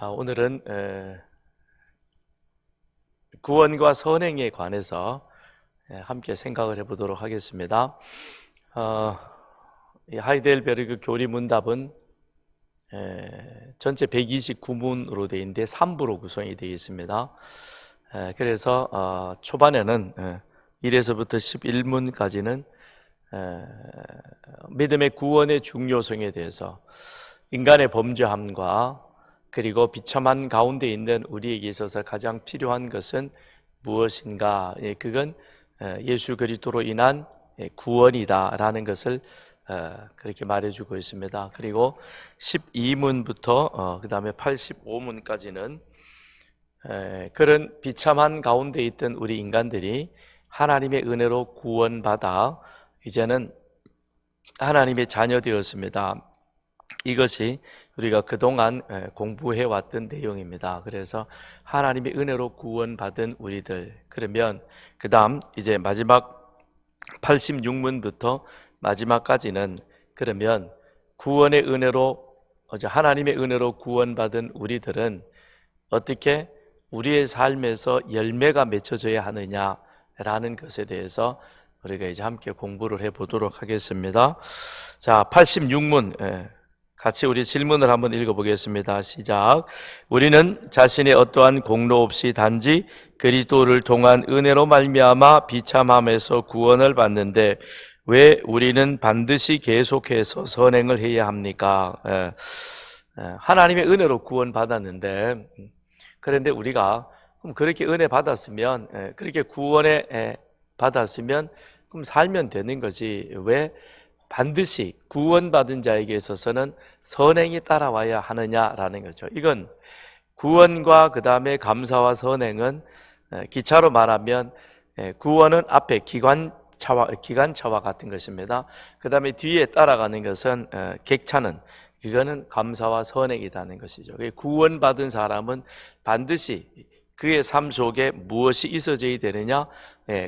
오늘은 구원과 선행에 관해서 함께 생각을 해보도록 하겠습니다. 이 하이델베르그 교리문답은 전체 129문으로 되어 있는데 3부로 구성이 되어 있습니다. 그래서 초반에는 1에서부터 11문까지는 믿음의 구원의 중요성에 대해서, 인간의 범죄함과 그리고 비참한 가운데 있는 우리에게 있어서 가장 필요한 것은 무엇인가? 그건 예수 그리스도로 인한 구원이다라는 것을 그렇게 말해주고 있습니다. 그리고 12문부터 그 다음에 85문까지는 그런 비참한 가운데 있던 우리 인간들이 하나님의 은혜로 구원받아 이제는 하나님의 자녀 되었습니다. 이것이 우리가 그동안 공부해왔던 내용입니다. 그래서 하나님의 은혜로 구원받은 우리들, 그러면 그 다음 이제 마지막 86문부터 마지막까지는 그러면 구원의 은혜로, 하나님의 은혜로 구원받은 우리들은 어떻게 우리의 삶에서 열매가 맺혀져야 하느냐라는 것에 대해서 우리가 이제 함께 공부를 해보도록 하겠습니다. 자, 86문 같이 우리 질문을 한번 읽어보겠습니다. 시작. 우리는 자신의 어떠한 공로 없이 단지 그리스도를 통한 은혜로 말미암아 비참함에서 구원을 받는데 왜 우리는 반드시 계속해서 선행을 해야 합니까? 하나님의 은혜로 구원받았는데, 그런데 우리가 그렇게 은혜 받았으면, 그렇게 구원에 받았으면 그럼 살면 되는 거지, 왜 반드시 구원받은 자에게 있어서는 선행이 따라와야 하느냐라는 거죠. 이건 구원과 그 다음에 감사와 선행은 기차로 말하면 구원은 앞에 기관차와 같은 것입니다. 그 다음에 뒤에 따라가는 것은 객차는, 이거는 감사와 선행이라는 것이죠. 구원받은 사람은 반드시 그의 삶 속에 무엇이 있어져야 되느냐?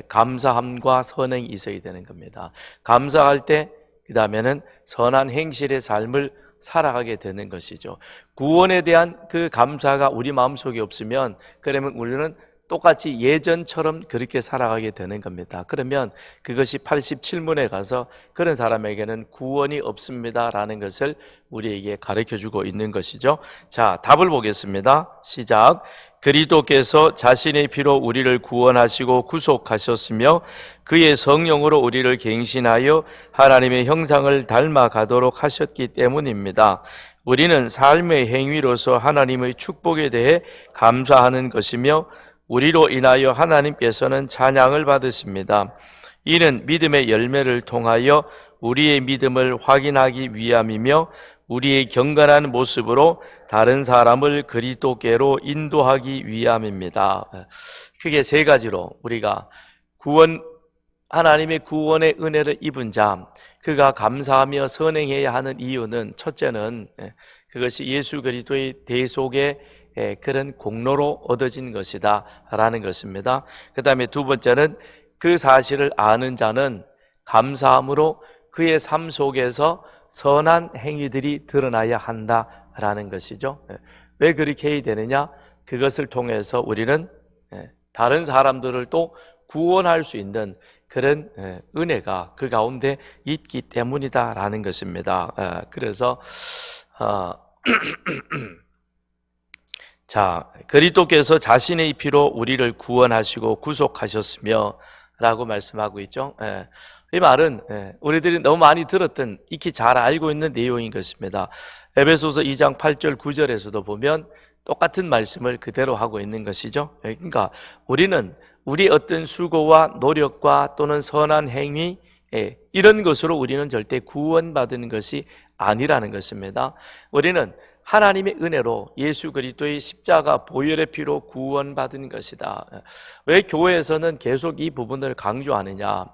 감사함과 선행이 있어야 되는 겁니다. 감사할 때 그 다음에는 선한 행실의 삶을 살아가게 되는 것이죠. 구원에 대한 그 감사가 우리 마음속에 없으면 그러면 우리는 똑같이 예전처럼 그렇게 살아가게 되는 겁니다. 그러면 그것이 87문에 가서 그런 사람에게는 구원이 없습니다라는 것을 우리에게 가르쳐주고 있는 것이죠. 자, 답을 보겠습니다. 시작. 그리스도께서 자신의 피로 우리를 구원하시고 구속하셨으며 그의 성령으로 우리를 갱신하여 하나님의 형상을 닮아가도록 하셨기 때문입니다. 우리는 삶의 행위로서 하나님의 축복에 대해 감사하는 것이며 우리로 인하여 하나님께서는 찬양을 받으십니다. 이는 믿음의 열매를 통하여 우리의 믿음을 확인하기 위함이며 우리의 경건한 모습으로 다른 사람을 그리스도께로 인도하기 위함입니다. 크게 세 가지로 우리가 하나님의 구원의 은혜를 입은 자, 그가 감사하며 선행해야 하는 이유는, 첫째는 그것이 예수 그리스도의 대속의 그런 공로로 얻어진 것이다 라는 것입니다. 그 다음에 두 번째는 그 사실을 아는 자는 감사함으로 그의 삶 속에서 선한 행위들이 드러나야 한다라는 것이죠. 왜 그렇게 해야 되느냐? 그것을 통해서 우리는 다른 사람들을 또 구원할 수 있는 그런 은혜가 그 가운데 있기 때문이다라는 것입니다. 그래서 자, 그리스도께서 자신의 피로 우리를 구원하시고 구속하셨으며 라고 말씀하고 있죠. 이 말은 우리들이 너무 많이 들었던, 익히 잘 알고 있는 내용인 것입니다. 에베소서 2장 8절 9절에서도 보면 똑같은 말씀을 그대로 하고 있는 것이죠. 그러니까 우리는 우리 어떤 수고와 노력과 또는 선한 행위, 이런 것으로 우리는 절대 구원받은 것이 아니라는 것입니다. 우리는 하나님의 은혜로 예수 그리스도의 십자가 보혈의 피로 구원받은 것이다. 왜 교회에서는 계속 이 부분을 강조하느냐?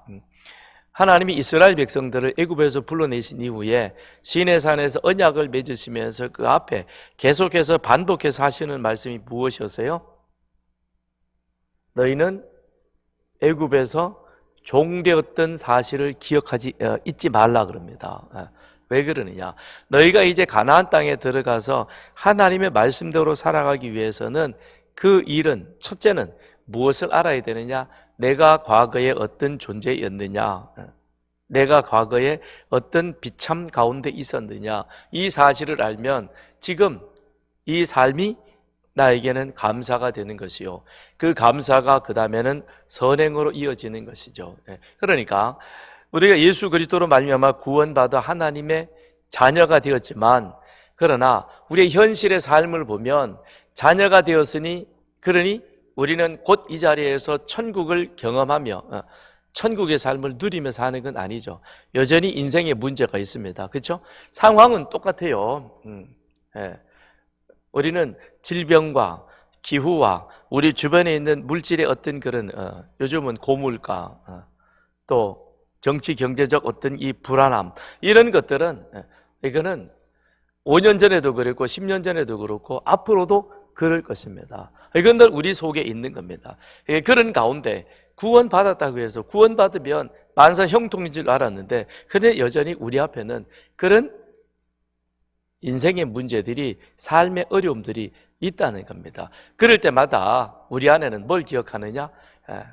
하나님이 이스라엘 백성들을 애굽에서 불러내신 이후에 시내산에서 언약을 맺으시면서 그 앞에 계속해서 반복해서 하시는 말씀이 무엇이었어요? 너희는 애굽에서 종되었던 사실을 잊지 말라 그럽니다. 왜 그러느냐? 너희가 이제 가나안 땅에 들어가서 하나님의 말씀대로 살아가기 위해서는 그 일은 첫째는 무엇을 알아야 되느냐? 내가 과거에 어떤 존재였느냐? 내가 과거에 어떤 비참 가운데 있었느냐? 이 사실을 알면 지금 이 삶이 나에게는 감사가 되는 것이요. 그 감사가 그 다음에는 선행으로 이어지는 것이죠. 그러니까 우리가 예수 그리스도로 말미암아 구원받아 하나님의 자녀가 되었지만, 그러나 우리의 현실의 삶을 보면 자녀가 되었으니 그러니 우리는 곧 이 자리에서 천국을 경험하며 천국의 삶을 누리며 사는 건 아니죠. 여전히 인생에 문제가 있습니다. 그렇죠? 상황은 똑같아요. 우리는 질병과 기후와 우리 주변에 있는 물질의 어떤 그런 요즘은 고물가, 또 정치 경제적 어떤 이 불안함, 이런 것들은 이거는 5년 전에도 그랬고 10년 전에도 그렇고 앞으로도 그럴 것입니다. 이건 늘 우리 속에 있는 겁니다. 그런 가운데 구원받았다고 해서 구원받으면 만사 형통인 줄 알았는데, 근데 여전히 우리 앞에는 그런 인생의 문제들이, 삶의 어려움들이 있다는 겁니다. 그럴 때마다 우리 안에는 뭘 기억하느냐?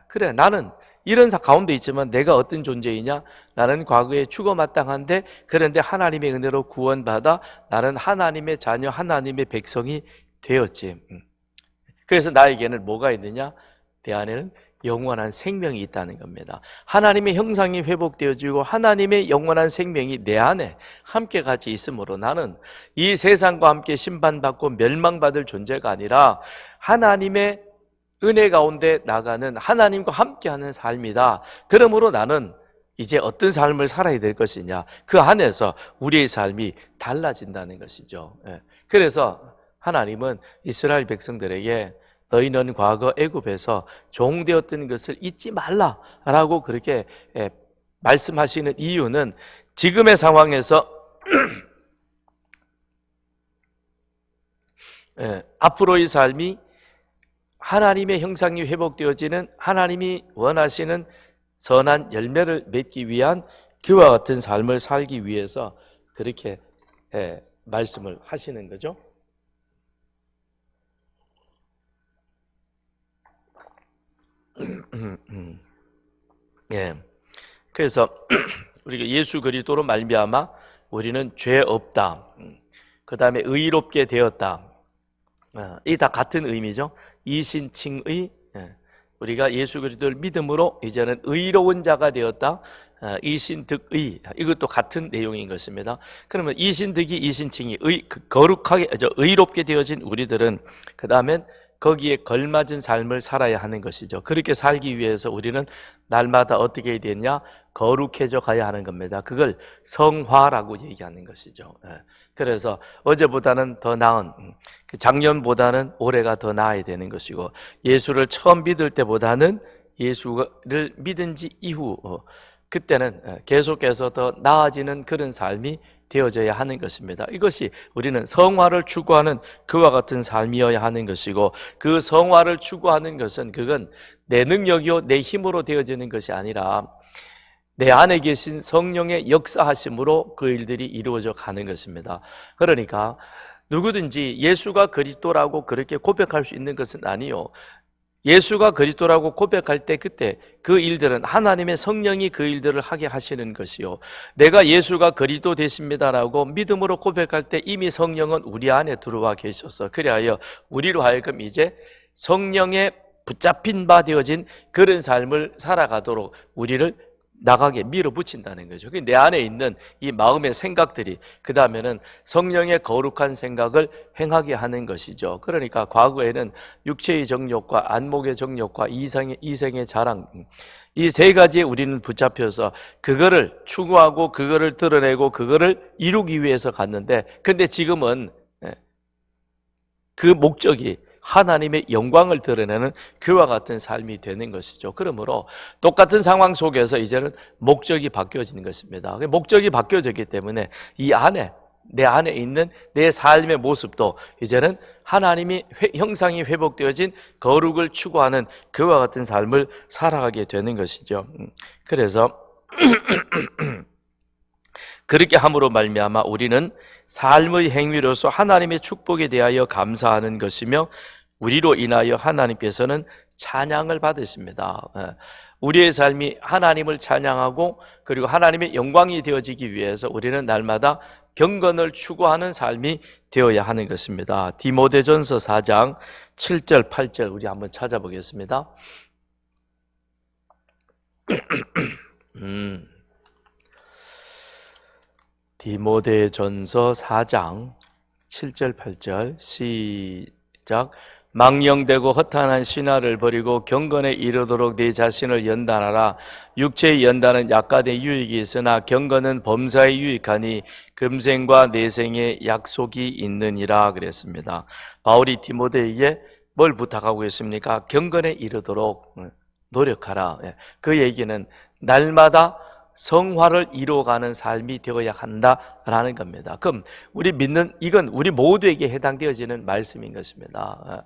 그래, 나는 이런 가운데 있지만 내가 어떤 존재이냐? 나는 과거에 죽어 마땅한데, 그런데 하나님의 은혜로 구원받아 나는 하나님의 자녀, 하나님의 백성이 되었지. 그래서 나에게는 뭐가 있느냐? 내 안에는 영원한 생명이 있다는 겁니다. 하나님의 형상이 회복되어지고 하나님의 영원한 생명이 내 안에 함께 같이 있으므로 나는 이 세상과 함께 심판받고 멸망받을 존재가 아니라 하나님의 은혜 가운데 나가는, 하나님과 함께하는 삶이다. 그러므로 나는 이제 어떤 삶을 살아야 될 것이냐, 그 안에서 우리의 삶이 달라진다는 것이죠. 그래서 하나님은 이스라엘 백성들에게 너희는 과거 애굽에서 종되었던 것을 잊지 말라라고 그렇게 말씀하시는 이유는, 지금의 상황에서 앞으로의 삶이 하나님의 형상이 회복되어지는, 하나님이 원하시는 선한 열매를 맺기 위한 그와 같은 삶을 살기 위해서 그렇게 말씀을 하시는 거죠. 그래서 우리가 예수 그리스도로 말미암아 우리는 죄 없다, 그 다음에 의롭게 되었다, 이 다 같은 의미죠. 이신칭의, 우리가 예수 그리스도를 믿음으로 이제는 의로운 자가 되었다, 이신득의, 이것도 같은 내용인 것입니다. 그러면 이신득이, 이신칭이, 거룩하게, 의롭게 되어진 우리들은 그 다음엔 거기에 걸맞은 삶을 살아야 하는 것이죠. 그렇게 살기 위해서 우리는 날마다 어떻게 해야 되냐? 거룩해져 가야 하는 겁니다. 그걸 성화라고 얘기하는 것이죠. 그래서 어제보다는 더 나은, 작년보다는 올해가 더 나아야 되는 것이고, 예수를 처음 믿을 때보다는 예수를 믿은 지 이후 그때는 계속해서 더 나아지는 그런 삶이 되어져야 하는 것입니다. 이것이 우리는 성화를 추구하는 그와 같은 삶이어야 하는 것이고, 그 성화를 추구하는 것은 그건 내 능력이요 내 힘으로 되어지는 것이 아니라 내 안에 계신 성령의 역사하심으로 그 일들이 이루어져 가는 것입니다. 그러니까 누구든지 예수가 그리스도라고 그렇게 고백할 수 있는 것은 아니요, 예수가 그리스도라고 고백할 때 그때 그 일들은 하나님의 성령이 그 일들을 하게 하시는 것이요, 내가 예수가 그리스도 되십니다라고 믿음으로 고백할 때 이미 성령은 우리 안에 들어와 계셔서 그리하여 우리로 하여금 이제 성령에 붙잡힌 바 되어진 그런 삶을 살아가도록 우리를 나가게 밀어붙인다는 거죠. 내 안에 있는 이 마음의 생각들이 그 다음에는 성령의 거룩한 생각을 행하게 하는 것이죠. 그러니까 과거에는 육체의 정욕과 안목의 정욕과 이생의 자랑, 이 세 가지에 우리는 붙잡혀서 그거를 추구하고 그거를 드러내고 그거를 이루기 위해서 갔는데, 근데 지금은 그 목적이 하나님의 영광을 드러내는 그와 같은 삶이 되는 것이죠. 그러므로 똑같은 상황 속에서 이제는 목적이 바뀌어지는 것입니다. 목적이 바뀌어졌기 때문에 이 안에, 내 안에 있는 내 삶의 모습도 이제는 하나님이 형상이 회복되어진 거룩을 추구하는 그와 같은 삶을 살아가게 되는 것이죠. 그래서 그렇게 함으로 말미암아 우리는 삶의 행위로서 하나님의 축복에 대하여 감사하는 것이며 우리로 인하여 하나님께서는 찬양을 받으십니다. 우리의 삶이 하나님을 찬양하고 그리고 하나님의 영광이 되어지기 위해서 우리는 날마다 경건을 추구하는 삶이 되어야 하는 것입니다. 디모데전서 4장 7절 8절 우리 한번 찾아보겠습니다. 디모데전서 4장 7절 8절 시작. 망령되고 허탄한 신화를 버리고 경건에 이르도록 네 자신을 연단하라. 육체의 연단은 약간의 유익이 있으나 경건은 범사에 유익하니 금생과 내생의 약속이 있느니라 그랬습니다. 바울이 디모데에게 뭘 부탁하고 있습니까? 경건에 이르도록 노력하라. 그 얘기는 날마다 성화를 이루어가는 삶이 되어야 한다라는 겁니다. 그럼 우리 믿는 이건 우리 모두에게 해당되어지는 말씀인 것입니다.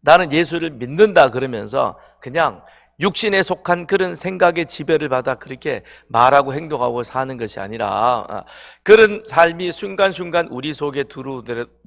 나는 예수를 믿는다 그러면서 그냥 육신에 속한 그런 생각의 지배를 받아 그렇게 말하고 행동하고 사는 것이 아니라 그런 삶이 순간순간 우리 속에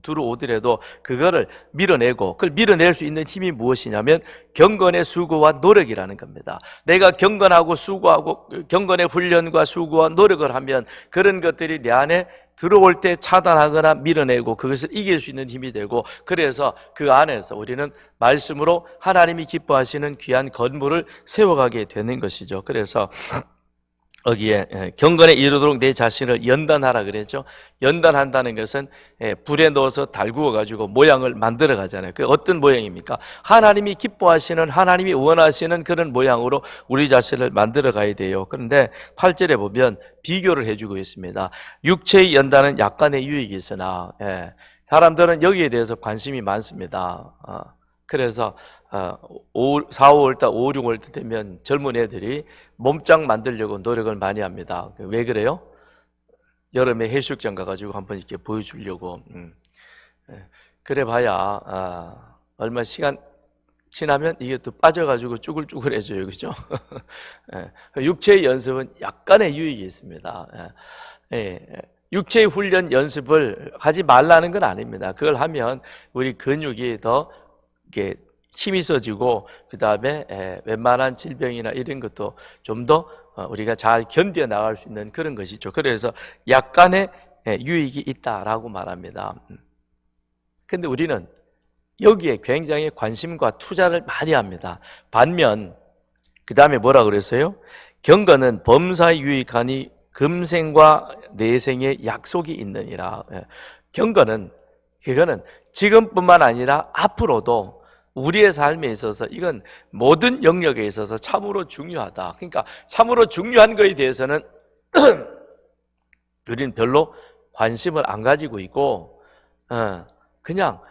들어오더라도 그거를 밀어내고 그걸 밀어낼 수 있는 힘이 무엇이냐면 경건의 수고와 노력이라는 겁니다. 내가 경건하고 수고하고 경건의 훈련과 수고와 노력을 하면 그런 것들이 내 안에 들어올 때 차단하거나 밀어내고 그것을 이길 수 있는 힘이 되고 그래서 그 안에서 우리는 말씀으로 하나님이 기뻐하시는 귀한 건물을 세워가게 되는 것이죠. 그래서 여기에 경건에 이르도록 내 자신을 연단하라 그랬죠. 연단한다는 것은 불에 넣어서 달구어 가지고 모양을 만들어 가잖아요. 그 어떤 모양입니까? 하나님이 기뻐하시는 하나님이 원하시는 그런 모양으로 우리 자신을 만들어 가야 돼요. 그런데 8절에 보면 비교를 해주고 있습니다. 육체의 연단은 약간의 유익이 있으나 사람들은 여기에 대해서 관심이 많습니다. 그래서 4, 5월달, 5, 6월달 되면 젊은 애들이 몸짱 만들려고 노력을 많이 합니다. 왜 그래요? 여름에 해수욕장 가가지고 한번 이렇게 보여주려고. 그래 봐야 얼마 시간 지나면 이게 또 빠져가지고 쭈글쭈글해져요. 그죠? 육체의 연습은 약간의 유익이 있습니다. 육체의 훈련 연습을 하지 말라는 건 아닙니다. 그걸 하면 우리 근육이 더 이렇게 힘이 있어지고 그 다음에 웬만한 질병이나 이런 것도 좀 더 우리가 잘 견뎌 나갈 수 있는 그런 것이죠. 그래서 약간의 유익이 있다라고 말합니다. 근데 우리는 여기에 굉장히 관심과 투자를 많이 합니다. 반면 그 다음에 뭐라 그랬어요? 경건은 범사에 유익하니 금생과 내생의 약속이 있느니라. 경건은 그거는 지금뿐만 아니라 앞으로도 우리의 삶에 있어서 이건 모든 영역에 있어서 참으로 중요하다. 그러니까 참으로 중요한 것에 대해서는 우리는 별로 관심을 안 가지고 있고 그냥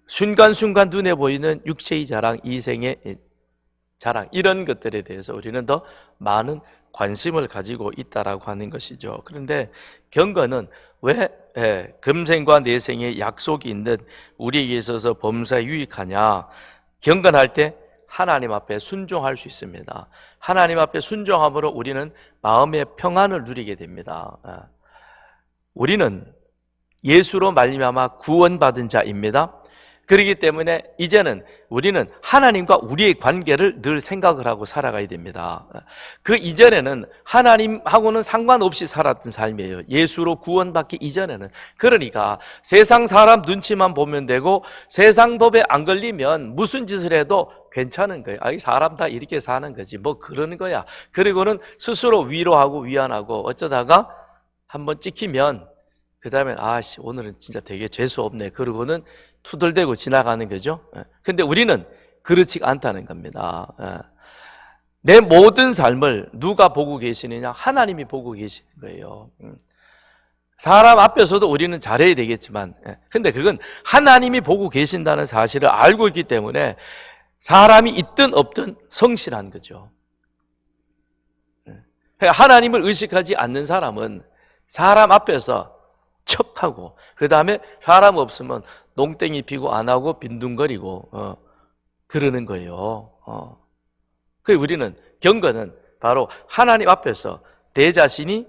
순간순간 눈에 보이는 육체의 자랑, 이생의 자랑 이런 것들에 대해서 우리는 더 많은 관심을 가지고 있다라고 하는 것이죠. 그런데 경건은 왜 금생과 내생의 약속이 있는 우리에게 있어서 범사에 유익하냐? 경건할 때 하나님 앞에 순종할 수 있습니다. 하나님 앞에 순종함으로 우리는 마음의 평안을 누리게 됩니다. 우리는 예수로 말미암아 구원받은 자입니다. 그렇기 때문에 이제는 우리는 하나님과 우리의 관계를 늘 생각을 하고 살아가야 됩니다. 그 이전에는 하나님하고는 상관없이 살았던 삶이에요. 예수로 구원받기 이전에는. 그러니까 세상 사람 눈치만 보면 되고 세상 법에 안 걸리면 무슨 짓을 해도 괜찮은 거예요. 이 사람 다 이렇게 사는 거지 뭐 그러는 거야. 그리고는 스스로 위로하고 위안하고 어쩌다가 한번 찍히면 그 다음에 오늘은 진짜 되게 재수 없네. 그러고는 투덜대고 지나가는 거죠. 근데 우리는 그렇지 않다는 겁니다. 내 모든 삶을 누가 보고 계시느냐? 하나님이 보고 계시는 거예요. 사람 앞에서도 우리는 잘해야 되겠지만 근데 그건 하나님이 보고 계신다는 사실을 알고 있기 때문에 사람이 있든 없든 성실한 거죠. 하나님을 의식하지 않는 사람은 사람 앞에서 척하고 그 다음에 사람 없으면 농땡이 피고 안 하고 빈둥거리고 그러는 거예요. 그 우리는 경건은 바로 하나님 앞에서 내 자신이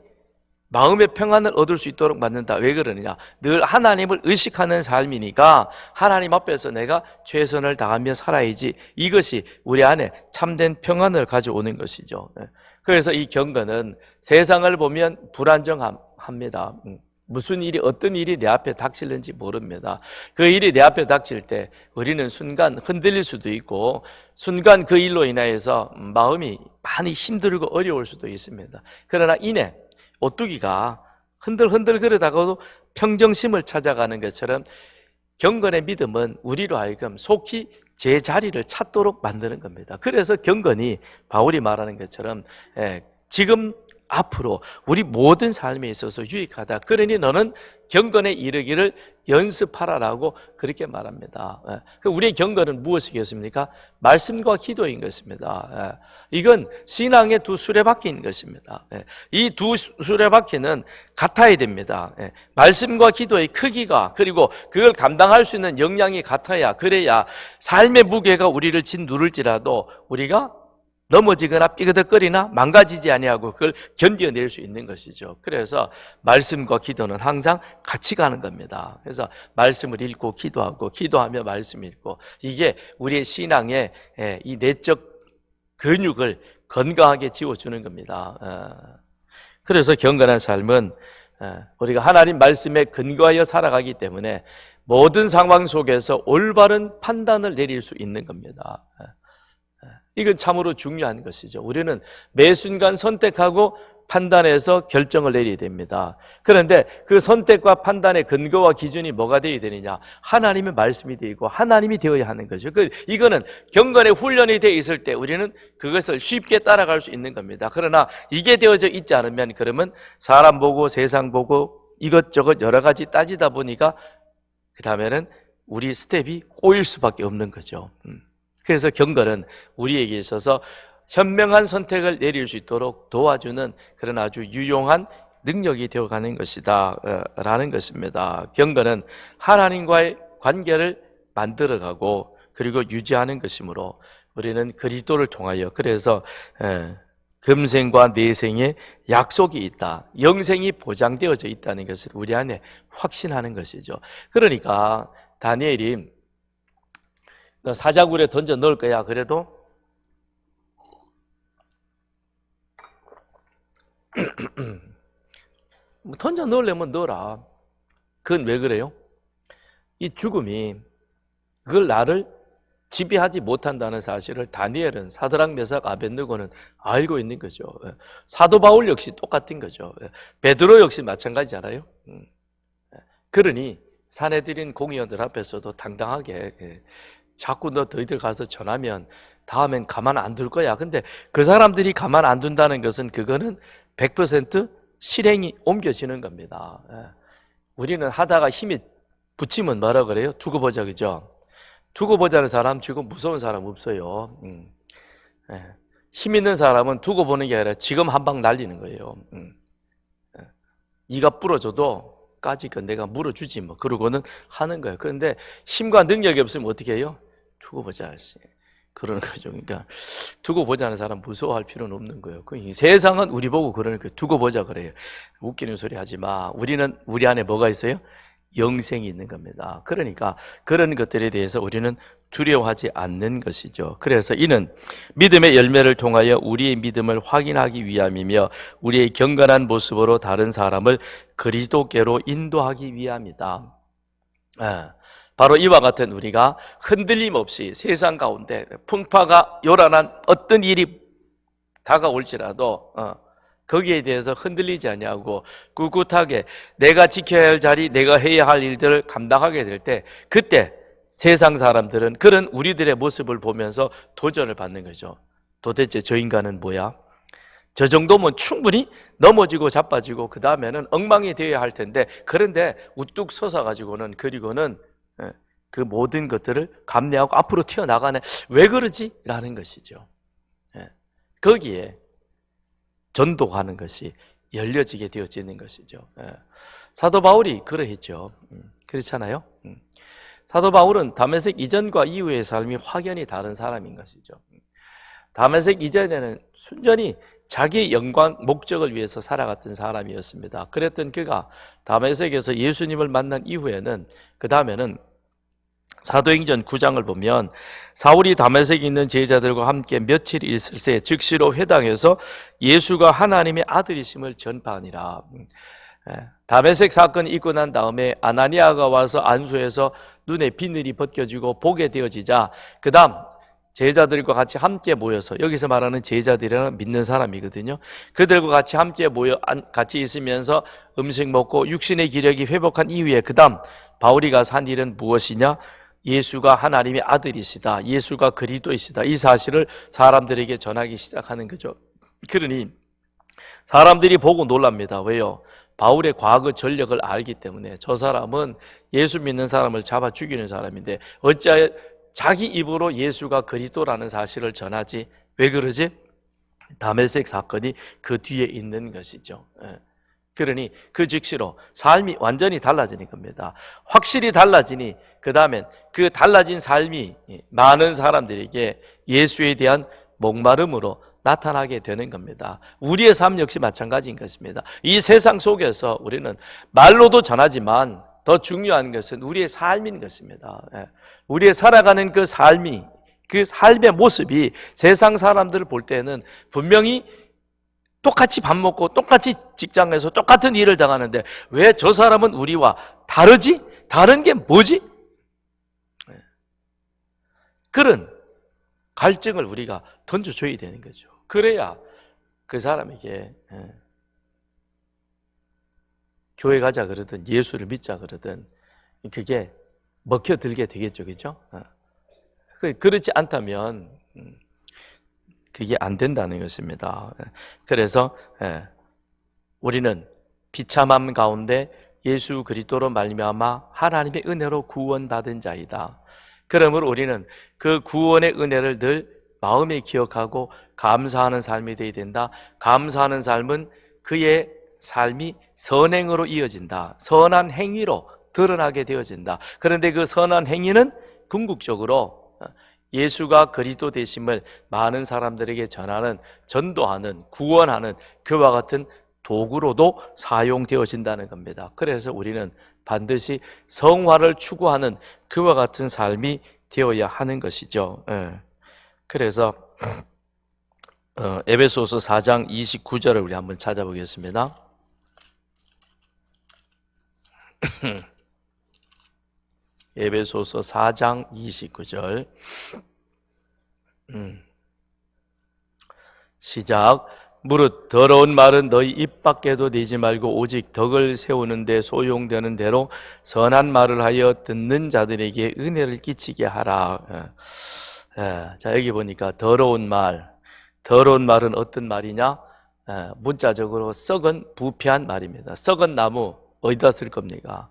마음의 평안을 얻을 수 있도록 만든다. 왜 그러느냐? 늘 하나님을 의식하는 삶이니까 하나님 앞에서 내가 최선을 다하며 살아야지. 이것이 우리 안에 참된 평안을 가져오는 것이죠. 그래서 이 경건은 세상을 보면 불안정합니다. 무슨 일이, 어떤 일이 내 앞에 닥칠는지 모릅니다. 그 일이 내 앞에 닥칠 때 우리는 순간 흔들릴 수도 있고 순간 그 일로 인하여서 마음이 많이 힘들고 어려울 수도 있습니다. 그러나 이내 오뚜기가 흔들흔들 그러다가도 평정심을 찾아가는 것처럼 경건의 믿음은 우리로 하여금 속히 제 자리를 찾도록 만드는 겁니다. 그래서 경건이 바울이 말하는 것처럼 지금 앞으로 우리 모든 삶에 있어서 유익하다. 그러니 너는 경건에 이르기를 연습하라라고 그렇게 말합니다. 우리의 경건은 무엇이겠습니까? 말씀과 기도인 것입니다. 이건 신앙의 두 수레바퀴인 것입니다. 이 두 수레바퀴는 같아야 됩니다. 말씀과 기도의 크기가, 그리고 그걸 감당할 수 있는 역량이 같아야, 그래야 삶의 무게가 우리를 짓누를지라도 우리가 넘어지거나 삐그덕거리나 망가지지 아니하고 그걸 견뎌낼 수 있는 것이죠. 그래서 말씀과 기도는 항상 같이 가는 겁니다. 그래서 말씀을 읽고 기도하고 기도하며 말씀 읽고, 이게 우리의 신앙의 이 내적 근육을 건강하게 지워주는 겁니다. 그래서 경건한 삶은 우리가 하나님 말씀에 근거하여 살아가기 때문에 모든 상황 속에서 올바른 판단을 내릴 수 있는 겁니다. 이건 참으로 중요한 것이죠. 우리는 매 순간 선택하고 판단해서 결정을 내려야 됩니다. 그런데 그 선택과 판단의 근거와 기준이 뭐가 되어야 되느냐? 하나님의 말씀이 되고 하나님이 되어야 하는 거죠. 이거는 경건의 훈련이 되어 있을 때 우리는 그것을 쉽게 따라갈 수 있는 겁니다. 그러나 이게 되어져 있지 않으면, 그러면 사람 보고 세상 보고 이것저것 여러 가지 따지다 보니까 그 다음에는 우리 스텝이 꼬일 수밖에 없는 거죠. 그래서 경건은 우리에게 있어서 현명한 선택을 내릴 수 있도록 도와주는 그런 아주 유용한 능력이 되어가는 것이다 라는 것입니다. 경건은 하나님과의 관계를 만들어가고 그리고 유지하는 것이므로 우리는 그리스도를 통하여, 그래서 금생과 내생의 약속이 있다, 영생이 보장되어져 있다는 것을 우리 안에 확신하는 것이죠. 그러니까 다니엘이 사자굴에 던져 넣을 거야 그래도 던져 넣으려면 넣어라. 그건 왜 그래요? 이 죽음이 그걸 나를 지배하지 못한다는 사실을 다니엘은, 사드락 메삭 아벳느고는 알고 있는 거죠. 사도 바울 역시 똑같은 거죠. 베드로 역시 마찬가지잖아요. 그러니 사내들인 공의원들 앞에서도 당당하게 자꾸 너 너희들 가서 전하면 다음엔 가만 안 둘 거야. 근데 그 사람들이 가만 안 둔다는 것은 그거는 100% 실행이 옮겨지는 겁니다. 우리는 하다가 힘이 붙이면 뭐라 그래요? 두고 보자, 그죠? 두고 보자는 사람 지금 무서운 사람 없어요. 힘 있는 사람은 두고 보는 게 아니라 지금 한 방 날리는 거예요. 이가 부러져도 까짓 건 내가 물어주지 뭐, 그러고는 하는 거예요. 그런데 힘과 능력이 없으면 어떻게 해요? 두고 보자, 그러는 거죠. 그러니까 두고 보자는 사람 무서워할 필요는 없는 거예요. 세상은 우리 보고 그러는 거예요. 두고 보자 그래요. 웃기는 소리 하지 마. 우리는 우리 안에 뭐가 있어요? 영생이 있는 겁니다. 그러니까 그런 것들에 대해서 우리는 두려워하지 않는 것이죠. 그래서 이는 믿음의 열매를 통하여 우리의 믿음을 확인하기 위함이며 우리의 경건한 모습으로 다른 사람을 그리스도께로 인도하기 위함이다. 바로 이와 같은 우리가 흔들림 없이 세상 가운데 풍파가 요란한 어떤 일이 다가올지라도 거기에 대해서 흔들리지 아니하고 꿋꿋하게 내가 지켜야 할 자리, 내가 해야 할 일들을 감당하게 될 때, 그때 세상 사람들은 그런 우리들의 모습을 보면서 도전을 받는 거죠. 도대체 저 인간은 뭐야? 저 정도면 충분히 넘어지고 자빠지고 그 다음에는 엉망이 되어야 할 텐데, 그런데 우뚝 솟아가지고는, 그리고는 그 모든 것들을 감내하고 앞으로 튀어나가네. 왜 그러지? 라는 것이죠. 거기에 전도하는 것이 열려지게 되어지는 것이죠. 사도 바울이 그러했죠. 그렇잖아요. 사도 바울은 다메섹 이전과 이후의 삶이 확연히 다른 사람인 것이죠. 다메섹 이전에는 순전히 자기의 영광, 목적을 위해서 살아갔던 사람이었습니다. 그랬던 그가 다메섹에서 예수님을 만난 이후에는, 그 다음에는 사도행전 9장을 보면 사울이 다메섹에 있는 제자들과 함께 며칠 있을 새 즉시로 회당에서 예수가 하나님의 아들이심을 전파하니라. 다메섹 사건이 있고 난 다음에 아나니아가 와서 안수해서 눈에 비늘이 벗겨지고 보게 되어지자, 그 다음 제자들과 같이 함께 모여서, 여기서 말하는 제자들이라는 믿는 사람이거든요. 그들과 같이 함께 모여 같이 있으면서 음식 먹고 육신의 기력이 회복한 이후에 그 다음 바울이 가서 한 일은 무엇이냐? 예수가 하나님의 아들이시다, 예수가 그리스도이시다, 이 사실을 사람들에게 전하기 시작하는 거죠. 그러니 사람들이 보고 놀랍니다. 왜요? 바울의 과거 전력을 알기 때문에. 저 사람은 예수 믿는 사람을 잡아 죽이는 사람인데 어찌하여 자기 입으로 예수가 그리스도라는 사실을 전하지? 왜 그러지? 다메섹 사건이 그 뒤에 있는 것이죠. 그러니 그 즉시로 삶이 완전히 달라지는 겁니다. 확실히 달라지니 그 다음엔 그 달라진 삶이 많은 사람들에게 예수에 대한 목마름으로 나타나게 되는 겁니다. 우리의 삶 역시 마찬가지인 것입니다. 이 세상 속에서 우리는 말로도 전하지만 더 중요한 것은 우리의 삶인 것입니다. 우리의 살아가는 그 삶이, 그 삶의 모습이 세상 사람들을 볼 때는 분명히 똑같이 밥 먹고 똑같이 직장에서 똑같은 일을 당하는데 왜 저 사람은 우리와 다르지? 다른 게 뭐지? 그런 갈증을 우리가 던져줘야 되는 거죠. 그래야 그 사람에게 교회 가자 그러든 예수를 믿자 그러든 그게 먹혀들게 되겠죠. 그죠? 그렇지 않다면 그게 안 된다는 것입니다. 그래서 우리는 비참함 가운데 예수 그리스도로 말미암아 하나님의 은혜로 구원받은 자이다. 그러므로 우리는 그 구원의 은혜를 늘 마음에 기억하고 감사하는 삶이 되어야 된다. 감사하는 삶은 그의 삶이 선행으로 이어진다. 선한 행위로 드러나게 되어진다. 그런데 그 선한 행위는 궁극적으로 예수가 그리스도 되심을 많은 사람들에게 전하는, 전도하는, 구원하는 그와 같은 도구로도 사용되어진다는 겁니다. 그래서 우리는 반드시 성화를 추구하는 그와 같은 삶이 되어야 하는 것이죠. 그래서 에베소서 4장 29절을 우리 한번 찾아보겠습니다. 에베소서 4장 29절 시작. 무릇 더러운 말은 너희 입 밖에도 내지 말고 오직 덕을 세우는 데 소용되는 대로 선한 말을 하여 듣는 자들에게 은혜를 끼치게 하라. 자, 여기 보니까 더러운 말은 어떤 말이냐? 문자적으로 썩은 부패한 말입니다. 썩은 나무 어디다 쓸 겁니까?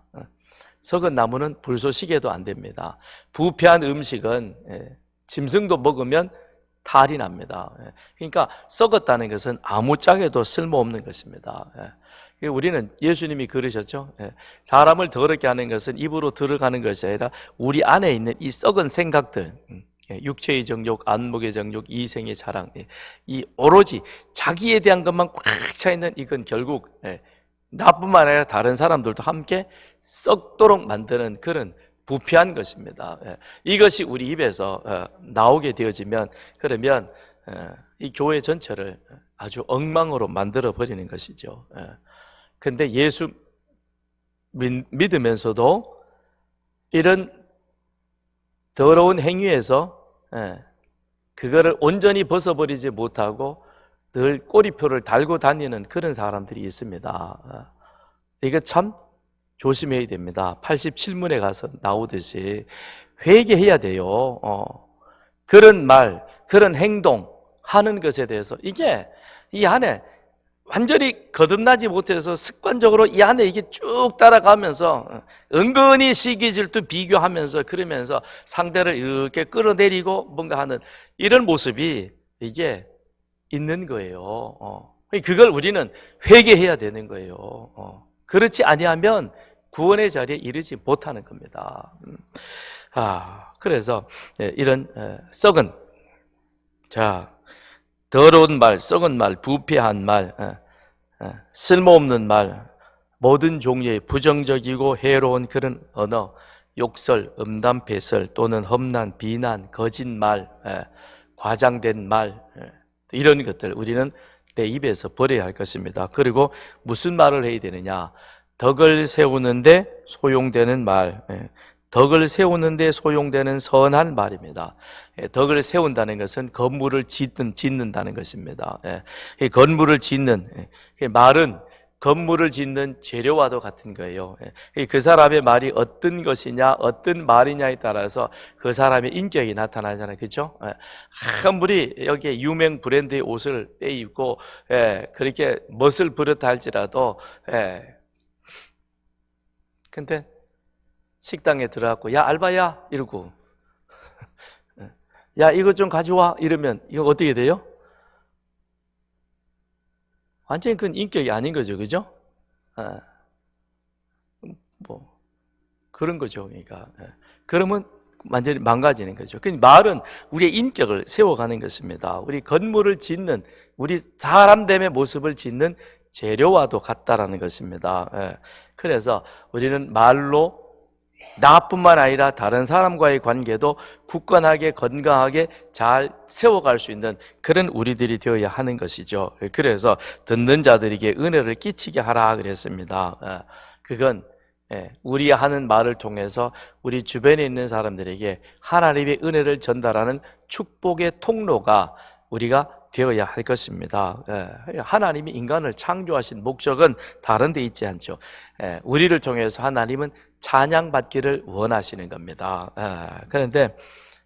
썩은 나무는 불쏘시개도 안 됩니다. 부패한 음식은 짐승도 먹으면 탈이 납니다. 그러니까 썩었다는 것은 아무짝에도 쓸모없는 것입니다. 우리는 예수님이 그러셨죠. 사람을 더럽게 하는 것은 입으로 들어가는 것이 아니라 우리 안에 있는 이 썩은 생각들, 육체의 정욕, 안목의 정욕, 이생의 자랑, 이 오로지 자기에 대한 것만 꽉 차 있는 이건 결국 나뿐만 아니라 다른 사람들도 함께 썩도록 만드는 그런 부패한 것입니다. 이것이 우리 입에서 나오게 되어지면 그러면 이 교회 전체를 아주 엉망으로 만들어 버리는 것이죠. 근데 예수 믿으면서도 이런 더러운 행위에서 그거를 온전히 벗어버리지 못하고 늘 꼬리표를 달고 다니는 그런 사람들이 있습니다. 이거 참 조심해야 됩니다. 87문에 가서 나오듯이 회개해야 돼요. 그런 말, 그런 행동 하는 것에 대해서 이게 이 안에 완전히 거듭나지 못해서 습관적으로 이 안에 이게 쭉 따라가면서 은근히 시기 질투 비교하면서 그러면서 상대를 이렇게 끌어내리고 뭔가 하는 이런 모습이 이게 있는 거예요. 그걸 우리는 회개해야 되는 거예요. 그렇지 아니하면 구원의 자리에 이르지 못하는 겁니다. 그래서 이런 썩은, 자, 더러운 말, 썩은 말, 부패한 말, 쓸모없는 말, 모든 종류의 부정적이고 해로운 그런 언어, 욕설, 음담패설 또는 험난, 비난, 거짓말, 과장된 말, 이런 것들 우리는 내 입에서 버려야 할 것입니다. 그리고 무슨 말을 해야 되느냐? 덕을 세우는데 소용되는 말, 덕을 세우는데 소용되는 선한 말입니다. 덕을 세운다는 것은 건물을 짓는다는 것입니다. 건물을 짓는 말은 건물을 짓는 재료와도 같은 거예요. 그 사람의 말이 어떤 것이냐, 어떤 말이냐에 따라서 그 사람의 인격이 나타나잖아요. 그렇죠? 아무리 여기에 유명 브랜드의 옷을 빼입고 그렇게 멋을 부렸다 할지라도 근데 식당에 들어가고 야 알바야 이러고 야 이것 좀 가져와 이러면 이거 어떻게 돼요? 완전히 그건 인격이 아닌 거죠, 그죠? 뭐 그런 거죠, 그러니까 그러면 완전히 망가지는 거죠. 그 말은 우리의 인격을 세워가는 것입니다. 우리 건물을 짓는 우리 사람됨의 모습을 짓는 재료와도 같다라는 것입니다. 그래서 우리는 말로 나뿐만 아니라 다른 사람과의 관계도 굳건하게 건강하게 잘 세워갈 수 있는 그런 우리들이 되어야 하는 것이죠. 그래서 듣는 자들에게 은혜를 끼치게 하라 그랬습니다. 그건 우리 하는 말을 통해서 우리 주변에 있는 사람들에게 하나님의 은혜를 전달하는 축복의 통로가 우리가 되어야 할 것입니다. 하나님이 인간을 창조하신 목적은 다른 데 있지 않죠. 우리를 통해서 하나님은 찬양받기를 원하시는 겁니다. 그런데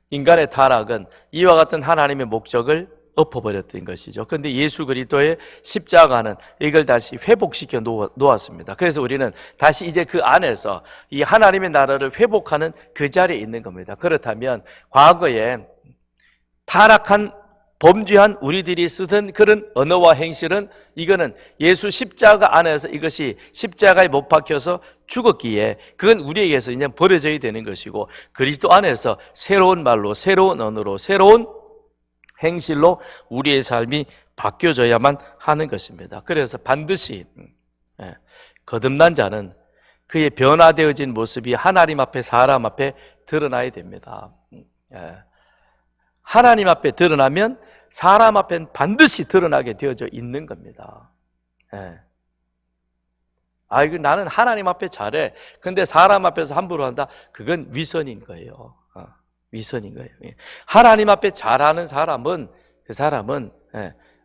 인간의 타락은 이와 같은 하나님의 목적을 엎어버렸던 것이죠. 그런데 예수 그리스도의 십자가는 이걸 다시 회복시켜 놓았습니다. 그래서 우리는 다시 이제 그 안에서 이 하나님의 나라를 회복하는 그 자리에 있는 겁니다. 그렇다면 과거에 타락한 범죄한 우리들이 쓰던 그런 언어와 행실은 이거는 예수 십자가 안에서 이것이 십자가에 못 박혀서 죽었기에 그건 우리에게서 이제 버려져야 되는 것이고 그리스도 안에서 새로운 말로 새로운 언어로 새로운 행실로 우리의 삶이 바뀌어져야만 하는 것입니다. 그래서 반드시 거듭난 자는 그의 변화되어진 모습이 하나님 앞에 사람 앞에 드러나야 됩니다. 하나님 앞에 드러나면 사람 앞엔 반드시 드러나게 되어져 있는 겁니다. 이거 나는 하나님 앞에 잘해. 근데 사람 앞에서 함부로 한다? 그건 위선인 거예요. 위선인 거예요. 하나님 앞에 잘하는 사람은 그 사람은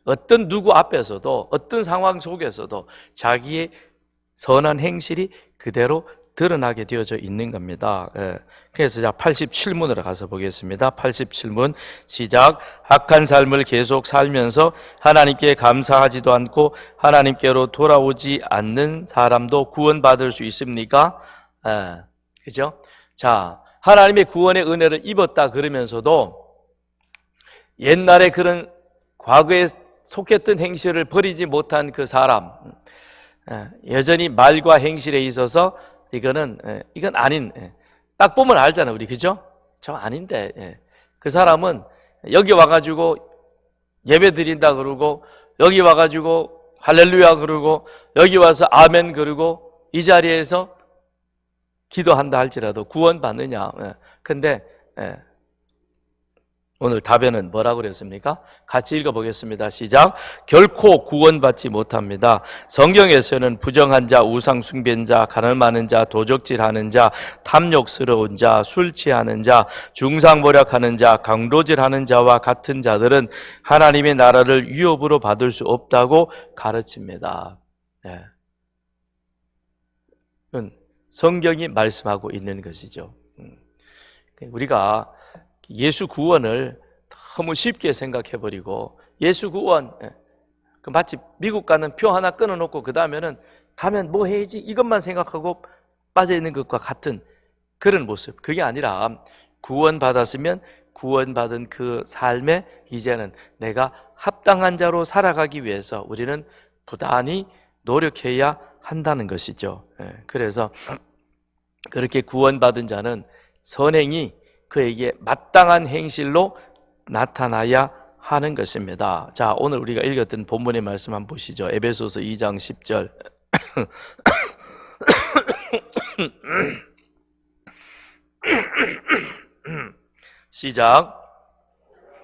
어떤 누구 앞에서도 어떤 상황 속에서도 자기의 선한 행실이 그대로 드러나게 되어져 있는 겁니다. 그래서 자 87문으로 가서 보겠습니다. 87문 시작. 악한 삶을 계속 살면서 하나님께 감사하지도 않고 하나님께로 돌아오지 않는 사람도 구원받을 수 있습니까? 그죠? 자, 하나님의 구원의 은혜를 입었다 그러면서도 옛날에 그런 과거에 속했던 행실을 버리지 못한 그 사람, 여전히 말과 행실에 있어서 이건 아닌, 딱 보면 알잖아요, 우리, 그죠? 저 아닌데, 그 사람은 여기 와가지고 예배 드린다 그러고, 여기 와가지고 할렐루야 그러고, 여기 와서 아멘 그러고, 이 자리에서 기도한다 할지라도 구원받느냐. 근데, 오늘 답에는 뭐라고 그랬습니까? 같이 읽어보겠습니다. 시작. 결코 구원받지 못합니다. 성경에서는 부정한 자, 우상 숭배한 자, 가늠 많은 자, 도적질하는 자, 탐욕스러운 자, 술 취하는 자, 중상모략하는 자, 강도질하는 자와 같은 자들은 하나님의 나라를 위협으로 받을 수 없다고 가르칩니다. 그건 성경이 말씀하고 있는 것이죠. 우리가 예수 구원을 너무 쉽게 생각해버리고 예수 구원 그 마치 미국 가는 표 하나 끊어놓고 그 다음에는 가면 뭐 해야지 이것만 생각하고 빠져있는 것과 같은 그런 모습. 그게 아니라 구원받았으면 구원받은 그 삶에 이제는 내가 합당한 자로 살아가기 위해서 우리는 부단히 노력해야 한다는 것이죠. 그래서 그렇게 구원받은 자는 선행이 그에게 마땅한 행실로 나타나야 하는 것입니다. 자, 오늘 우리가 읽었던 본문의 말씀 한번 보시죠. 에베소서 2장 10절. 시작.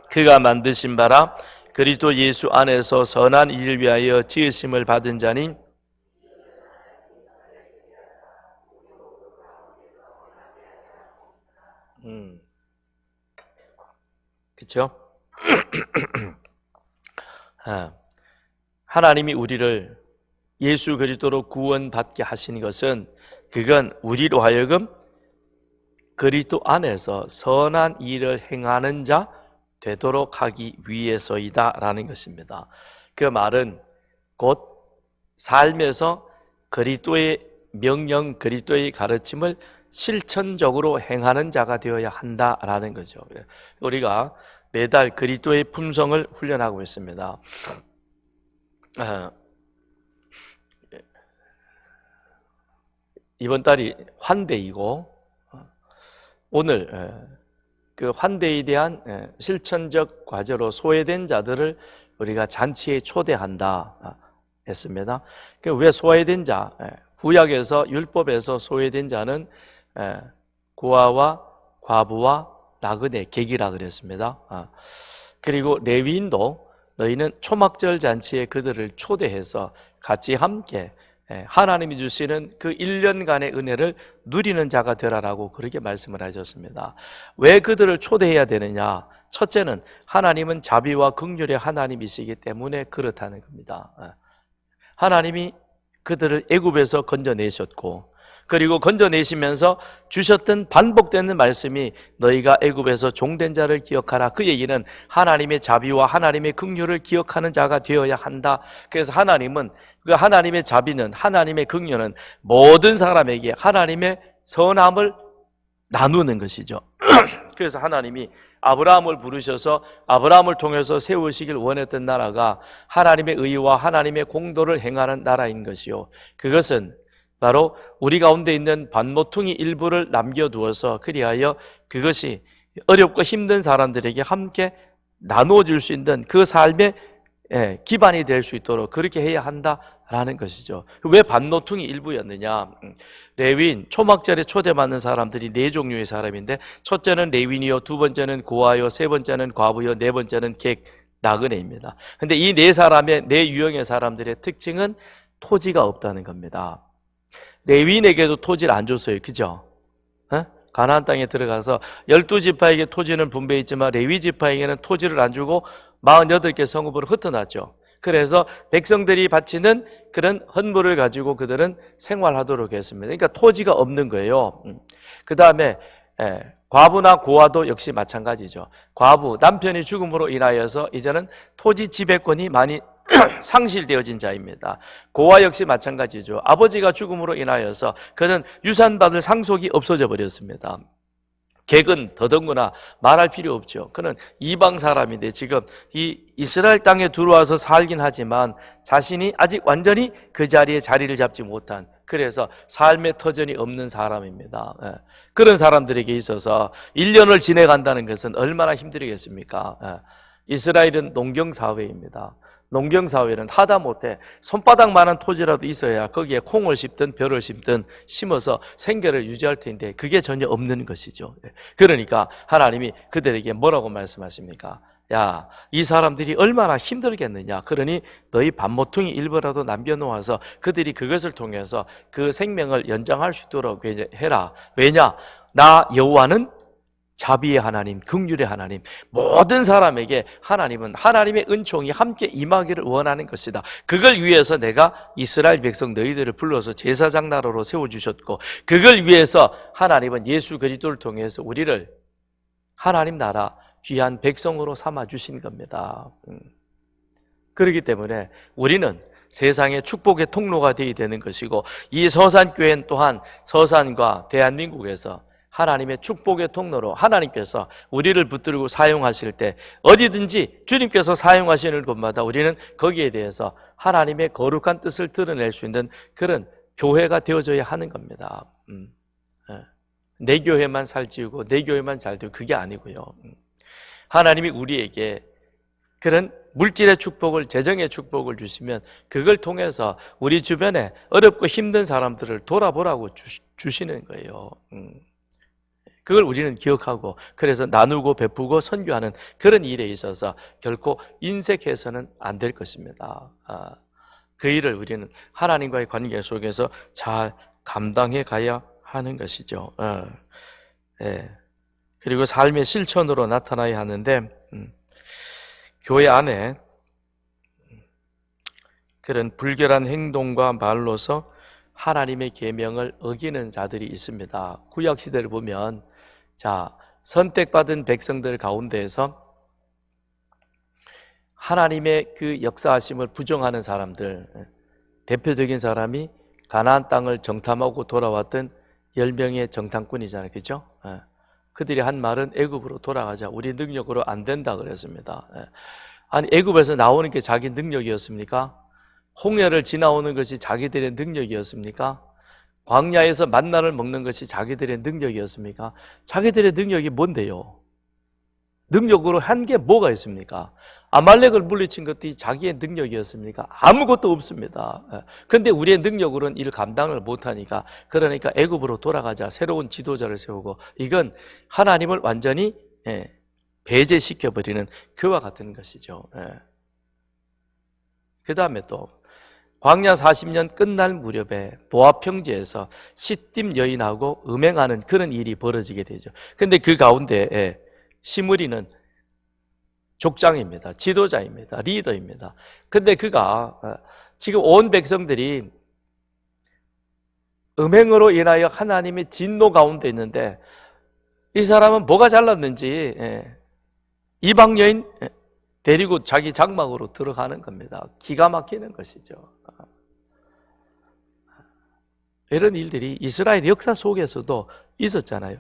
그가 만드신 바라 그리스도 예수 안에서 선한 일을 위하여 지으심을 받은 자니 그렇죠? 하나님이 우리를 예수 그리스도로 구원받게 하시는 것은 그건 우리로 하여금 그리스도 안에서 선한 일을 행하는 자 되도록 하기 위해서이다 라는 것입니다. 그 말은 곧 삶에서 그리스도의 명령, 그리스도의 가르침을 실천적으로 행하는 자가 되어야 한다라는 거죠. 우리가 매달 그리스도의 품성을 훈련하고 있습니다. 이번 달이 환대이고 오늘 그 환대에 대한 실천적 과제로 소외된 자들을 우리가 잔치에 초대한다 했습니다. 왜 소외된 자? 구약에서 율법에서 소외된 자는 고아와 과부와 나그네, 객이라 그랬습니다. 그리고 레위인도 너희는 초막절 잔치에 그들을 초대해서 같이 함께 하나님이 주시는 그 1년간의 은혜를 누리는 자가 되라라고 그렇게 말씀을 하셨습니다. 왜 그들을 초대해야 되느냐? 첫째는 하나님은 자비와 긍휼의 하나님이시기 때문에 그렇다는 겁니다. 하나님이 그들을 애굽에서 건져내셨고 그리고 건져내시면서 주셨던 반복되는 말씀이 너희가 애굽에서 종된 자를 기억하라. 그 얘기는 하나님의 자비와 하나님의 긍휼을 기억하는 자가 되어야 한다. 그래서 하나님은 그 하나님의 자비는 하나님의 긍휼은 모든 사람에게 하나님의 선함을 나누는 것이죠. 그래서 하나님이 아브라함을 부르셔서 아브라함을 통해서 세우시길 원했던 나라가 하나님의 의와 하나님의 공도를 행하는 나라인 것이요, 그것은 바로 우리 가운데 있는 반모퉁이 일부를 남겨두어서 그리하여 그것이 어렵고 힘든 사람들에게 함께 나누어질 수 있는 그 삶의 기반이 될 수 있도록 그렇게 해야 한다라는 것이죠. 왜 반모퉁이 일부였느냐? 레위인, 초막절에 초대받는 사람들이 네 종류의 사람인데 첫째는 레위인이요, 두 번째는 고아요, 세 번째는 과부요, 네 번째는 객, 나그네입니다. 근데 이 네 사람의, 네 유형의 사람들의 특징은 토지가 없다는 겁니다. 레위인에게도 토지를 안 줬어요. 그죠? 가나안 땅에 들어가서 12지파에게 토지는 분배했지만 레위 지파에게는 토지를 안 주고 48개 성읍으로 흩어놨죠. 그래서 백성들이 바치는 그런 헌물을 가지고 그들은 생활하도록 했습니다. 그러니까 토지가 없는 거예요. 그 다음에 과부나 고아도 역시 마찬가지죠. 과부, 남편이 죽음으로 인하여서 이제는 토지 지배권이 많이 상실되어진 자입니다. 고아 역시 마찬가지죠. 아버지가 죽음으로 인하여서 그는 유산받을 상속이 없어져 버렸습니다. 객은 더더구나 말할 필요 없죠. 그는 이방 사람인데 지금 이 이스라엘 땅에 들어와서 살긴 하지만 자신이 아직 완전히 그 자리에 자리를 잡지 못한, 그래서 삶의 터전이 없는 사람입니다. 그런 사람들에게 있어서 1년을 지내간다는 것은 얼마나 힘들겠습니까? 이스라엘은 농경사회입니다. 농경사회는 하다못해 손바닥만한 토지라도 있어야 거기에 콩을 심든 벼를 심든 심어서 생계를 유지할 텐데 그게 전혀 없는 것이죠. 그러니까 하나님이 그들에게 뭐라고 말씀하십니까? 야, 이 사람들이 얼마나 힘들겠느냐. 그러니 너희 반모퉁이 일부라도 남겨놓아서 그들이 그것을 통해서 그 생명을 연장할 수 있도록 해라. 왜냐? 나 여호와는 자비의 하나님, 긍휼의 하나님, 모든 사람에게 하나님은 하나님의 은총이 함께 임하기를 원하는 것이다. 그걸 위해서 내가 이스라엘 백성 너희들을 불러서 제사장 나라로 세워주셨고, 그걸 위해서 하나님은 예수 그리스도를 통해서 우리를 하나님 나라 귀한 백성으로 삼아주신 겁니다. 그렇기 때문에 우리는 세상의 축복의 통로가 되어야 되는 것이고, 이 서산교회는 또한 서산과 대한민국에서 하나님의 축복의 통로로 하나님께서 우리를 붙들고 사용하실 때 어디든지 주님께서 사용하시는 곳마다 우리는 거기에 대해서 하나님의 거룩한 뜻을 드러낼 수 있는 그런 교회가 되어져야 하는 겁니다. 내 교회만 살찌우고 내 교회만 잘 되고 그게 아니고요. 하나님이 우리에게 그런 물질의 축복을, 재정의 축복을 주시면 그걸 통해서 우리 주변에 어렵고 힘든 사람들을 돌아보라고 주시는 거예요. 그걸 우리는 기억하고, 그래서 나누고 베푸고 선교하는 그런 일에 있어서 결코 인색해서는 안 될 것입니다. 그 일을 우리는 하나님과의 관계 속에서 잘 감당해 가야 하는 것이죠. 예. 그리고 삶의 실천으로 나타나야 하는데, 교회 안에 그런 불결한 행동과 말로서 하나님의 계명을 어기는 자들이 있습니다. 구약 시대를 보면, 자, 선택받은 백성들 가운데에서 하나님의 그 역사하심을 부정하는 사람들, 대표적인 사람이 가나안 땅을 정탐하고 돌아왔던 10명의 정탐꾼이잖아요. 그죠? 그들이 한 말은 애굽으로 돌아가자. 우리 능력으로 안 된다 그랬습니다. 아니, 애굽에서 나오는 게 자기 능력이었습니까? 홍해를 지나오는 것이 자기들의 능력이었습니까? 광야에서 만나를 먹는 것이 자기들의 능력이었습니까? 자기들의 능력이 뭔데요? 능력으로 한 게 뭐가 있습니까? 아말렉을 물리친 것도 자기의 능력이었습니까? 아무것도 없습니다. 근데 우리의 능력으로는 이를 감당을 못하니까, 그러니까 애굽으로 돌아가자, 새로운 지도자를 세우고, 이건 하나님을 완전히 배제시켜버리는 그와 같은 것이죠. 그 다음에 또 광야 40년 끝날 무렵에 모압 평지에서 시딤 여인하고 음행하는 그런 일이 벌어지게 되죠. 근데 그 가운데 시므리는 족장입니다. 지도자입니다. 리더입니다. 근데 그가 지금 온 백성들이 음행으로 인하여 하나님의 진노 가운데 있는데, 이 사람은 뭐가 잘났는지 이방 여인 데리고 자기 장막으로 들어가는 겁니다. 기가 막히는 것이죠. 이런 일들이 이스라엘 역사 속에서도 있었잖아요.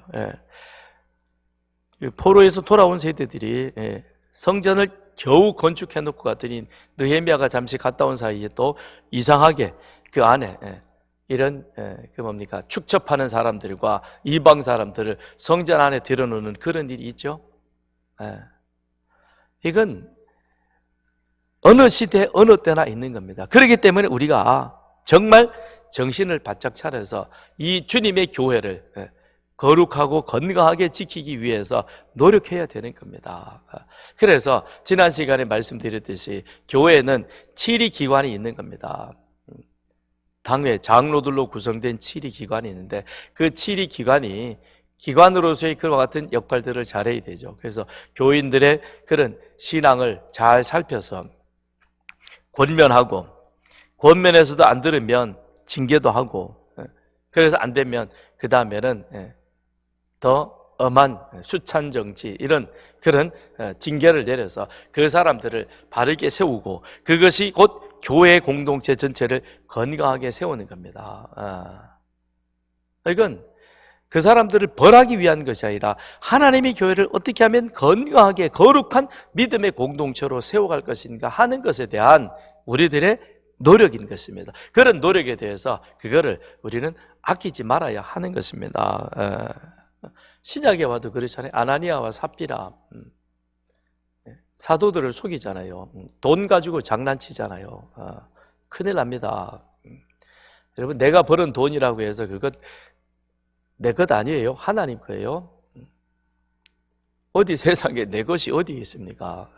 포로에서 돌아온 세대들이 성전을 겨우 건축해놓고 갔더니 느헤미야가 잠시 갔다 온 사이에 또 이상하게 그 안에 이런 그 뭡니까, 축첩하는 사람들과 이방 사람들을 성전 안에 들여놓는 그런 일이 있죠. 이건 어느 시대 어느 때나 있는 겁니다. 그렇기 때문에 우리가 정말 정신을 바짝 차려서 이 주님의 교회를 거룩하고 건강하게 지키기 위해서 노력해야 되는 겁니다. 그래서 지난 시간에 말씀드렸듯이 교회에는 7위 기관이 있는 겁니다. 당회 장로들로 구성된 7위 기관이 있는데, 그 7위 기관으로서의 그와 같은 역할들을 잘해야 되죠. 그래서 교인들의 그런 신앙을 잘 살펴서 권면하고, 권면에서도 안 들으면 징계도 하고, 그래서 안 되면 그 다음에는 더 엄한 수찬 정치, 이런 그런 징계를 내려서 그 사람들을 바르게 세우고, 그것이 곧 교회 공동체 전체를 건강하게 세우는 겁니다. 이건 그 사람들을 벌하기 위한 것이 아니라 하나님의 교회를 어떻게 하면 건강하게 거룩한 믿음의 공동체로 세워갈 것인가 하는 것에 대한 우리들의 노력인 것입니다. 그런 노력에 대해서 그거를 우리는 아끼지 말아야 하는 것입니다. 신약에 와도 그렇잖아요. 아나니아와 삽비라, 사도들을 속이잖아요. 돈 가지고 장난치잖아요. 큰일 납니다. 여러분, 내가 벌은 돈이라고 해서 그것 내 것 아니에요. 하나님 거예요. 어디 세상에 내 것이 어디 있습니까?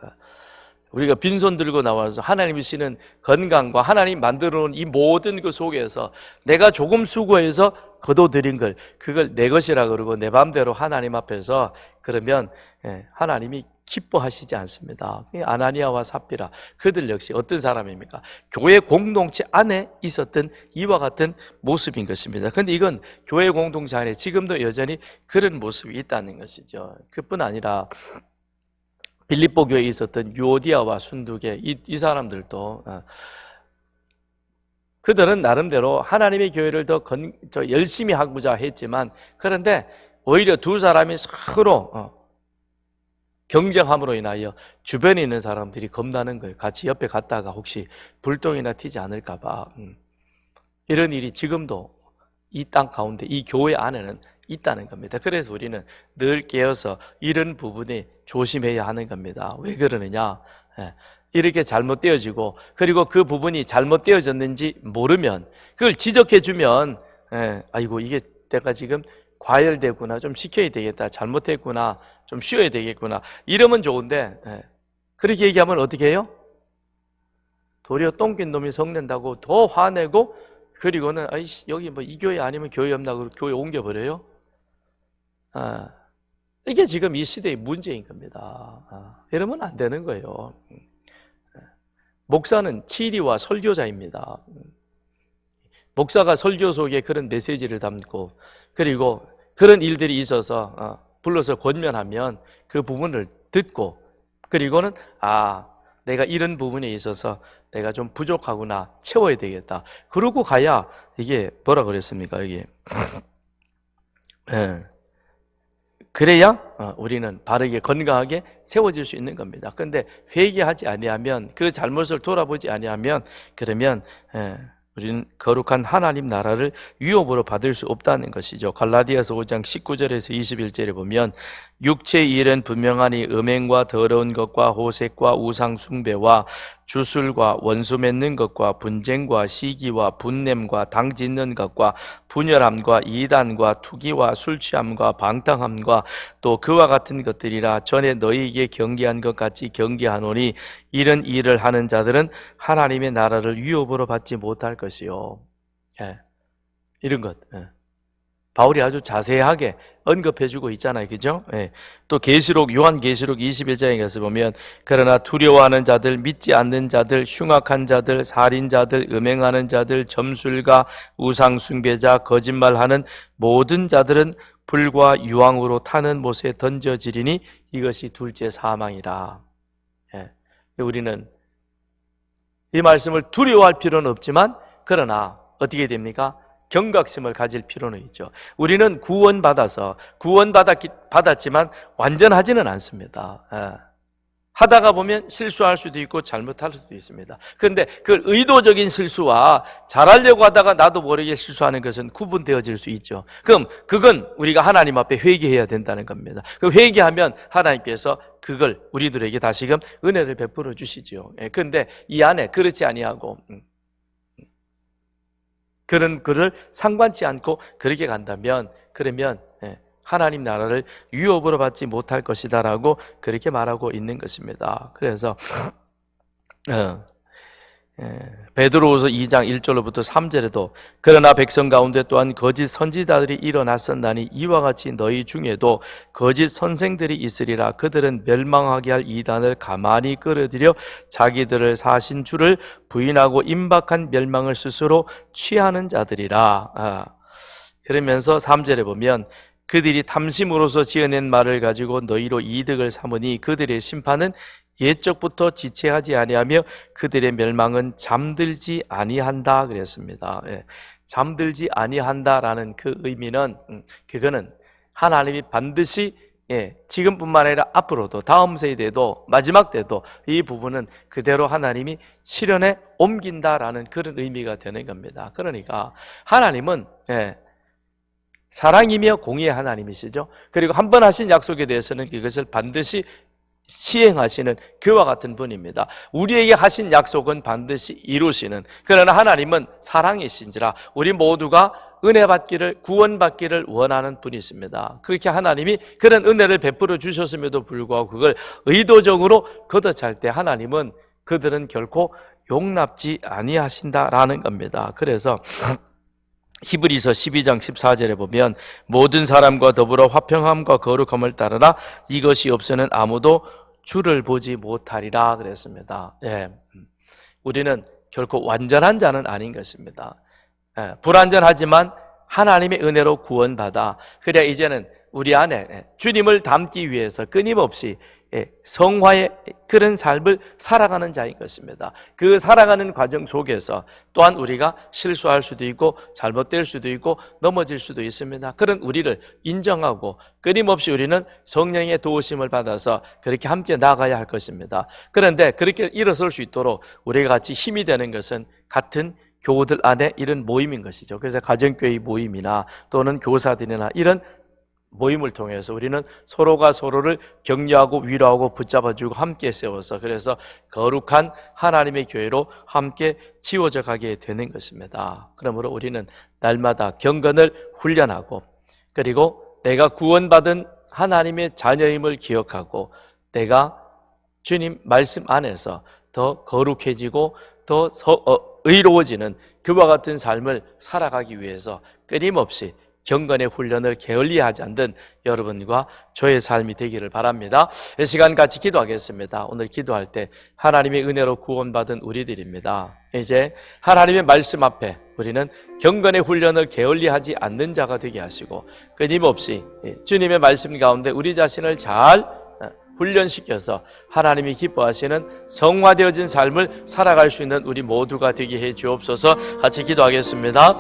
우리가 빈손 들고 나와서 하나님이 주시는 건강과 하나님 만들어 놓은 이 모든 그 속에서 내가 조금 수고해서 거둬들인 걸, 그걸 내 것이라 그러고 내 마음대로 하나님 앞에서 그러면 하나님이 기뻐하시지 않습니다. 아나니아와 삽비라, 그들 역시 어떤 사람입니까? 교회 공동체 안에 있었던 이와 같은 모습인 것입니다. 그런데 이건 교회 공동체 안에 지금도 여전히 그런 모습이 있다는 것이죠. 그뿐 아니라 빌립보 교회에 있었던 유오디아와 순두계, 이 사람들도 그들은 나름대로 하나님의 교회를 더 열심히 하고자 했지만, 그런데 오히려 두 사람이 서로 경쟁함으로 인하여 주변에 있는 사람들이 겁나는 거예요. 같이 옆에 갔다가 혹시 불똥이나 튀지 않을까 봐. 이런 일이 지금도 이 땅 가운데, 이 교회 안에는 있다는 겁니다. 그래서 우리는 늘 깨어서 이런 부분에 조심해야 하는 겁니다. 왜 그러느냐? 예, 이렇게 잘못되어지고, 그리고 그 부분이 잘못되어졌는지 모르면 그걸 지적해주면, 아이고 이게 내가 지금 과열되구나, 좀 시켜야 되겠다, 잘못했구나, 좀 쉬어야 되겠구나, 이러면 좋은데, 그렇게 얘기하면 어떻게 해요? 도리어 똥낀 놈이 성낸다고 더 화내고, 그리고는 아이씨 여기 뭐 이 교회 아니면 교회 없나 그러고 교회 옮겨버려요. 이게 지금 이 시대의 문제인 겁니다. 이러면 안 되는 거예요. 목사는 치리와 설교자입니다. 목사가 설교 속에 그런 메시지를 담고, 그리고 그런 일들이 있어서 불러서 권면하면 그 부분을 듣고, 그리고는 내가 이런 부분에 있어서 내가 좀 부족하구나, 채워야 되겠다, 그러고 가야 이게 뭐라 그랬습니까? 이게 그래야 우리는 바르게 건강하게 세워질 수 있는 겁니다. 그런데 회개하지 아니하면, 그 잘못을 돌아보지 아니하면, 그러면 우리는 거룩한 하나님 나라를 유업으로 받을 수 없다는 것이죠. 갈라디아서 5장 19절에서 21절에 보면 육체의 일은 분명하니 음행과 더러운 것과 호색과 우상 숭배와 주술과 원수 맺는 것과 분쟁과 시기와 분냄과 당 짓는 것과 분열함과 이단과 투기와 술 취함과 방탕함과 또 그와 같은 것들이라. 전에 너희에게 경계한 것 같이 경계하노니 이런 일을 하는 자들은 하나님의 나라를 유업으로 받지 못할 것이요. 이런 것 바울이 아주 자세하게 언급해주고 있잖아요, 그죠? 또 계시록, 요한계시록 21장에 가서 보면 그러나 두려워하는 자들, 믿지 않는 자들, 흉악한 자들, 살인자들, 음행하는 자들, 점술가, 우상숭배자, 거짓말하는 모든 자들은 불과 유황으로 타는 못에 던져지리니 이것이 둘째 사망이라. 우리는 이 말씀을 두려워할 필요는 없지만, 그러나 어떻게 됩니까? 경각심을 가질 필요는 있죠. 우리는 구원받았지만 완전하지는 않습니다. 하다가 보면 실수할 수도 있고 잘못할 수도 있습니다. 그런데 그 의도적인 실수와 잘하려고 하다가 나도 모르게 실수하는 것은 구분되어질 수 있죠. 그럼 그건 우리가 하나님 앞에 회개해야 된다는 겁니다. 그 회개하면 하나님께서 그걸 우리들에게 다시금 은혜를 베풀어 주시죠. 그런데 이 안에 그렇지 아니하고 그런 그를 상관치 않고 그렇게 간다면, 그러면 하나님 나라를 유업으로 받지 못할 것이다라고 그렇게 말하고 있는 것입니다. 그래서 베드로후서 2장 1절로부터 3절에도 그러나 백성 가운데 또한 거짓 선지자들이 일어났었나니 이와 같이 너희 중에도 거짓 선생들이 있으리라. 그들은 멸망하게 할 이단을 가만히 끌어들여 자기들을 사신 주를 부인하고 임박한 멸망을 스스로 취하는 자들이라. 그러면서 3절에 보면 그들이 탐심으로서 지어낸 말을 가지고 너희로 이득을 삼으니 그들의 심판은 옛적부터 지체하지 아니하며 그들의 멸망은 잠들지 아니한다 그랬습니다. 잠들지 아니한다라는 그 의미는 그거는 하나님이 반드시 지금뿐만 아니라 앞으로도 다음 세대도 마지막 때도 이 부분은 그대로 하나님이 실현에 옮긴다라는 그런 의미가 되는 겁니다. 그러니까 하나님은 사랑이며 공의의 하나님이시죠. 그리고 한 번 하신 약속에 대해서는 그것을 반드시 시행하시는 그와 같은 분입니다. 우리에게 하신 약속은 반드시 이루시는, 그러나 하나님은 사랑이신지라 우리 모두가 은혜 받기를, 구원받기를 원하는 분이십니다. 그렇게 하나님이 그런 은혜를 베풀어 주셨음에도 불구하고 그걸 의도적으로 걷어찰 때 하나님은 그들은 결코 용납지 아니하신다라는 겁니다. 그래서 히브리서 12장 14절에 보면 모든 사람과 더불어 화평함과 거룩함을 따르라. 이것이 없으면 아무도 주를 보지 못하리라 그랬습니다. 우리는 결코 완전한 자는 아닌 것입니다. 불완전하지만 하나님의 은혜로 구원받아 그래야 이제는 우리 안에 주님을 닮기 위해서 끊임없이 성화의 그런 삶을 살아가는 자인 것입니다. 그 살아가는 과정 속에서 또한 우리가 실수할 수도 있고 잘못될 수도 있고 넘어질 수도 있습니다. 그런 우리를 인정하고 끊임없이 우리는 성령의 도우심을 받아서 그렇게 함께 나가야 할 것입니다. 그런데 그렇게 일어설 수 있도록 우리가 같이 힘이 되는 것은 같은 교우들 안에 이런 모임인 것이죠. 그래서 가정교회 모임이나 또는 교사들이나 이런 모임을 통해서 우리는 서로가 서로를 격려하고 위로하고 붙잡아주고 함께 세워서 그래서 거룩한 하나님의 교회로 함께 지워져 가게 되는 것입니다. 그러므로 우리는 날마다 경건을 훈련하고 그리고 내가 구원받은 하나님의 자녀임을 기억하고 내가 주님 말씀 안에서 더 거룩해지고 더 의로워지는 그와 같은 삶을 살아가기 위해서 끊임없이 경건의 훈련을 게을리하지 않는 여러분과 저의 삶이 되기를 바랍니다. 이 시간 같이 기도하겠습니다. 오늘 기도할 때 하나님의 은혜로 구원받은 우리들입니다. 이제 하나님의 말씀 앞에 우리는 경건의 훈련을 게을리하지 않는 자가 되게 하시고 끊임없이 주님의 말씀 가운데 우리 자신을 잘 훈련시켜서 하나님이 기뻐하시는 성화되어진 삶을 살아갈 수 있는 우리 모두가 되게 해 주옵소서. 같이 기도하겠습니다.